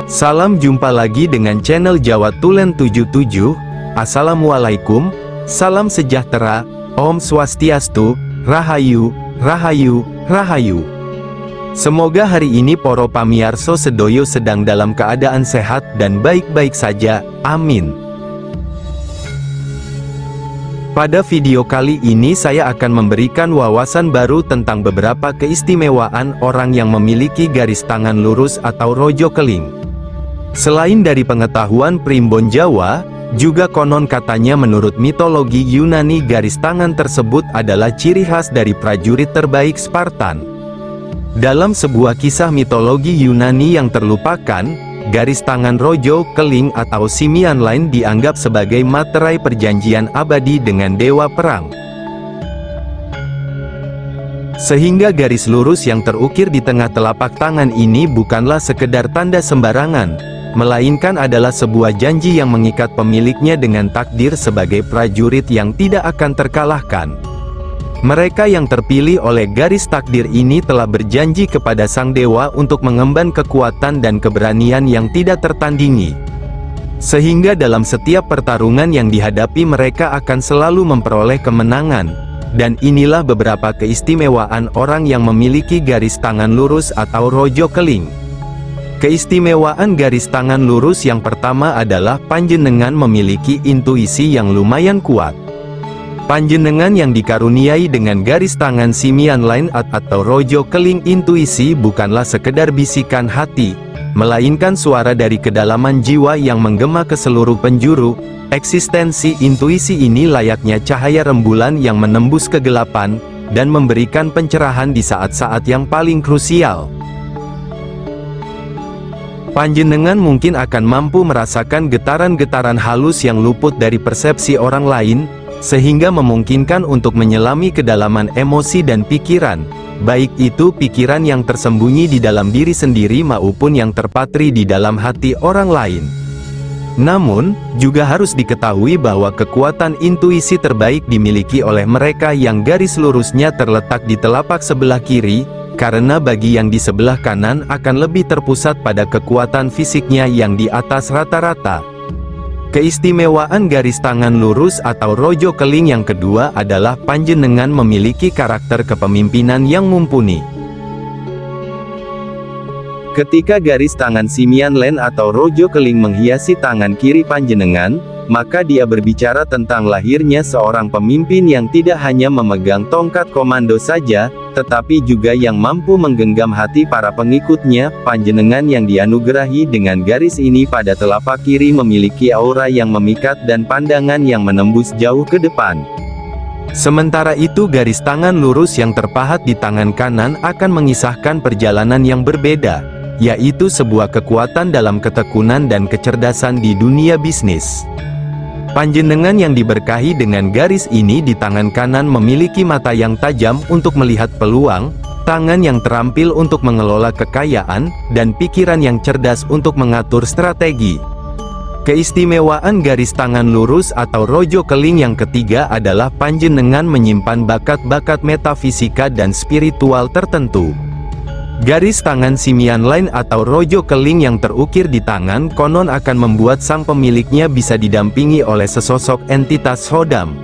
Salam jumpa lagi dengan channel Jawa Tulen 77. Assalamualaikum, salam sejahtera, Om Swastiastu, Rahayu, Rahayu, Rahayu. Semoga hari ini para pamirsa sedoyo sedang dalam keadaan sehat dan baik-baik saja, amin. Pada video kali ini saya akan memberikan wawasan baru tentang beberapa keistimewaan orang yang memiliki garis tangan lurus atau rojo keling. Selain dari pengetahuan primbon Jawa, juga konon katanya menurut mitologi Yunani garis tangan tersebut adalah ciri khas dari prajurit terbaik Spartan. Dalam sebuah kisah mitologi Yunani yang terlupakan, garis tangan rojo keling atau simian line dianggap sebagai materai perjanjian abadi dengan dewa perang. Sehingga garis lurus yang terukir di tengah telapak tangan ini bukanlah sekedar tanda sembarangan, melainkan adalah sebuah janji yang mengikat pemiliknya dengan takdir sebagai prajurit yang tidak akan terkalahkan. Mereka yang terpilih oleh garis takdir ini telah berjanji kepada sang dewa untuk mengemban kekuatan dan keberanian yang tidak tertandingi. Sehingga dalam setiap pertarungan yang dihadapi mereka akan selalu memperoleh kemenangan. Dan inilah beberapa keistimewaan orang yang memiliki garis tangan lurus atau rojo keling. Keistimewaan garis tangan lurus yang pertama adalah panjenengan memiliki intuisi yang lumayan kuat. Panjenengan yang dikaruniai dengan garis tangan simian line atau rojo keling intuisi bukanlah sekedar bisikan hati, melainkan suara dari kedalaman jiwa yang menggema ke seluruh penjuru. Eksistensi intuisi ini layaknya cahaya rembulan yang menembus kegelapan, dan memberikan pencerahan di saat-saat yang paling krusial. Panjenengan mungkin akan mampu merasakan getaran-getaran halus yang luput dari persepsi orang lain, sehingga memungkinkan untuk menyelami kedalaman emosi dan pikiran, baik itu pikiran yang tersembunyi di dalam diri sendiri maupun yang terpatri di dalam hati orang lain. Namun, juga harus diketahui bahwa kekuatan intuisi terbaik dimiliki oleh mereka yang garis lurusnya terletak di telapak sebelah kiri, karena bagi yang di sebelah kanan akan lebih terpusat pada kekuatan fisiknya yang di atas rata-rata. Keistimewaan garis tangan lurus atau rojo keling yang kedua adalah panjenengan memiliki karakter kepemimpinan yang mumpuni. Ketika garis tangan simian line atau rojo keling menghiasi tangan kiri panjenengan, maka dia berbicara tentang lahirnya seorang pemimpin yang tidak hanya memegang tongkat komando saja, tetapi juga yang mampu menggenggam hati para pengikutnya. Panjenengan yang dianugerahi dengan garis ini pada telapak kiri memiliki aura yang memikat dan pandangan yang menembus jauh ke depan. Sementara itu garis tangan lurus yang terpahat di tangan kanan akan mengisahkan perjalanan yang berbeda, yaitu sebuah kekuatan dalam ketekunan dan kecerdasan di dunia bisnis. Panjenengan yang diberkahi dengan garis ini di tangan kanan memiliki mata yang tajam untuk melihat peluang, tangan yang terampil untuk mengelola kekayaan, dan pikiran yang cerdas untuk mengatur strategi. Keistimewaan garis tangan lurus atau rojo keling yang ketiga adalah panjenengan menyimpan bakat-bakat metafisika dan spiritual tertentu. Garis tangan simian line atau rojo keling yang terukir di tangan konon akan membuat sang pemiliknya bisa didampingi oleh sesosok entitas Khodam.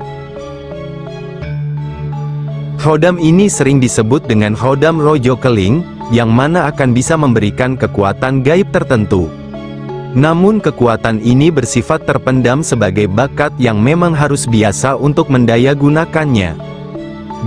Khodam ini sering disebut dengan Khodam rojo keling, yang mana akan bisa memberikan kekuatan gaib tertentu. Namun kekuatan ini bersifat terpendam sebagai bakat yang memang harus biasa untuk mendayagunakannya.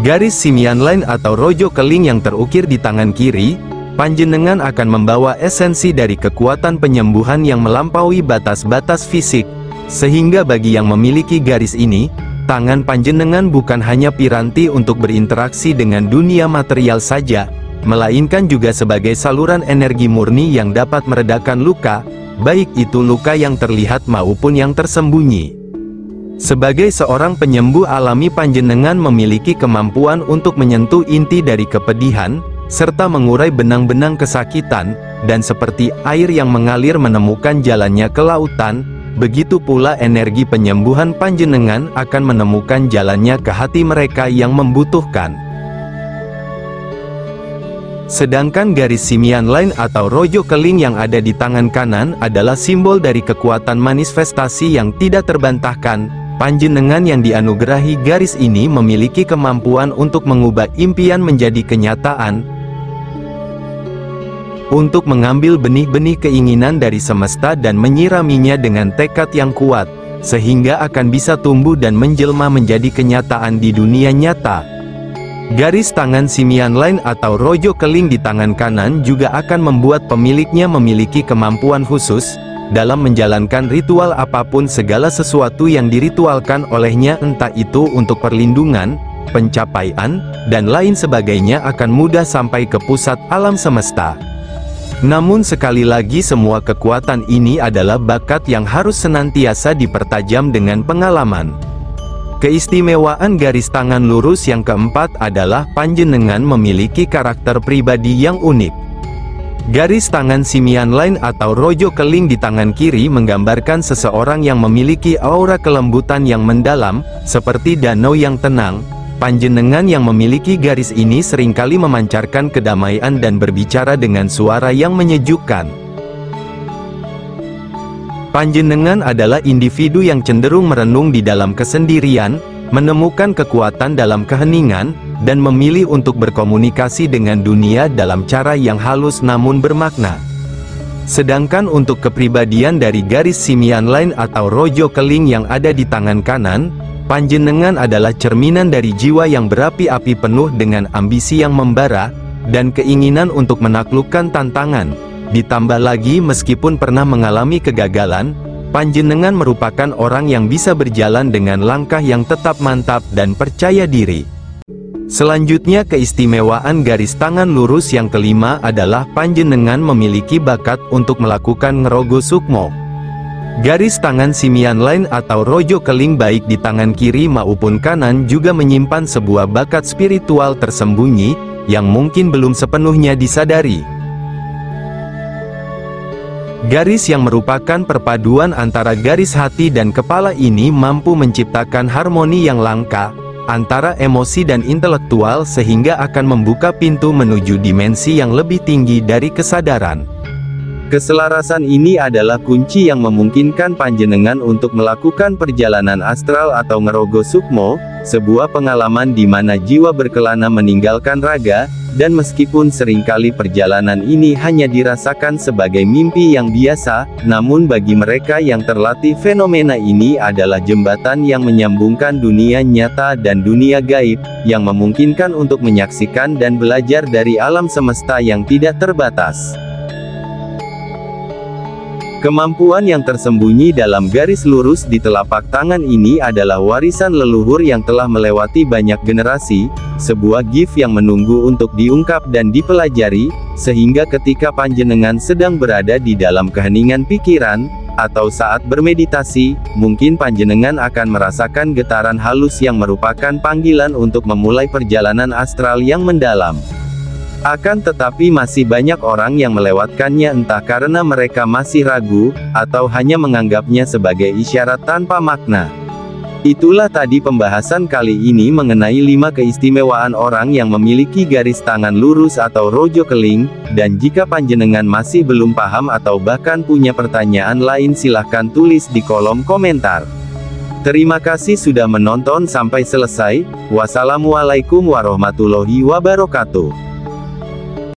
Garis simian line atau rojo keling yang terukir di tangan kiri, panjenengan akan membawa esensi dari kekuatan penyembuhan yang melampaui batas-batas fisik, sehingga bagi yang memiliki garis ini, tangan panjenengan bukan hanya piranti untuk berinteraksi dengan dunia material saja, melainkan juga sebagai saluran energi murni yang dapat meredakan luka, baik itu luka yang terlihat maupun yang tersembunyi. Sebagai seorang penyembuh alami panjenengan memiliki kemampuan untuk menyentuh inti dari kepedihan, serta mengurai benang-benang kesakitan, dan seperti air yang mengalir menemukan jalannya ke lautan, begitu pula energi penyembuhan panjenengan akan menemukan jalannya ke hati mereka yang membutuhkan. Sedangkan garis simian lain atau rojo keling yang ada di tangan kanan adalah simbol dari kekuatan manifestasi yang tidak terbantahkan. Panjenengan yang dianugerahi garis ini memiliki kemampuan untuk mengubah impian menjadi kenyataan, untuk mengambil benih-benih keinginan dari semesta dan menyiraminya dengan tekad yang kuat, sehingga akan bisa tumbuh dan menjelma menjadi kenyataan di dunia nyata. Garis tangan simian lain atau rojo keling di tangan kanan juga akan membuat pemiliknya memiliki kemampuan khusus dalam menjalankan ritual apapun. Segala sesuatu yang diritualkan olehnya, entah itu untuk perlindungan, pencapaian, dan lain sebagainya, akan mudah sampai ke pusat alam semesta. Namun sekali lagi, semua kekuatan ini adalah bakat yang harus senantiasa dipertajam dengan pengalaman. Keistimewaan garis tangan lurus yang keempat adalah panjenengan memiliki karakter pribadi yang unik. Garis tangan simian lain atau rojo keling di tangan kiri menggambarkan seseorang yang memiliki aura kelembutan yang mendalam, seperti danau yang tenang. Panjenengan yang memiliki garis ini seringkali memancarkan kedamaian dan berbicara dengan suara yang menyejukkan. Panjenengan adalah individu yang cenderung merenung di dalam kesendirian, menemukan kekuatan dalam keheningan, dan memilih untuk berkomunikasi dengan dunia dalam cara yang halus namun bermakna. Sedangkan untuk kepribadian dari garis simian lain atau rojo keling yang ada di tangan kanan, panjenengan adalah cerminan dari jiwa yang berapi-api penuh dengan ambisi yang membara, dan keinginan untuk menaklukkan tantangan. Ditambah lagi, meskipun pernah mengalami kegagalan, panjenengan merupakan orang yang bisa berjalan dengan langkah yang tetap mantap dan percaya diri. Selanjutnya, keistimewaan garis tangan lurus yang kelima adalah panjenengan memiliki bakat untuk melakukan ngerogo sukmo. Garis tangan simian lain atau rojo keling baik di tangan kiri maupun kanan juga menyimpan sebuah bakat spiritual tersembunyi, yang mungkin belum sepenuhnya disadari. Garis yang merupakan perpaduan antara garis hati dan kepala ini mampu menciptakan harmoni yang langka antara emosi dan intelektual, sehingga akan membuka pintu menuju dimensi yang lebih tinggi dari kesadaran. Keselarasan ini adalah kunci yang memungkinkan panjenengan untuk melakukan perjalanan astral atau ngerogo sukmo, sebuah pengalaman di mana jiwa berkelana meninggalkan raga, dan meskipun seringkali perjalanan ini hanya dirasakan sebagai mimpi yang biasa, namun bagi mereka yang terlatih, fenomena ini adalah jembatan yang menyambungkan dunia nyata dan dunia gaib, yang memungkinkan untuk menyaksikan dan belajar dari alam semesta yang tidak terbatas. Kemampuan yang tersembunyi dalam garis lurus di telapak tangan ini adalah warisan leluhur yang telah melewati banyak generasi, sebuah gift yang menunggu untuk diungkap dan dipelajari, sehingga ketika panjenengan sedang berada di dalam keheningan pikiran, atau saat bermeditasi, mungkin panjenengan akan merasakan getaran halus yang merupakan panggilan untuk memulai perjalanan astral yang mendalam. Akan tetapi masih banyak orang yang melewatkannya, entah karena mereka masih ragu, atau hanya menganggapnya sebagai isyarat tanpa makna. Itulah tadi pembahasan kali ini mengenai 5 keistimewaan orang yang memiliki garis tangan lurus atau rojo keling, dan jika panjenengan masih belum paham atau bahkan punya pertanyaan lain, silahkan tulis di kolom komentar. Terima kasih sudah menonton sampai selesai. Wassalamualaikum warahmatullahi wabarakatuh.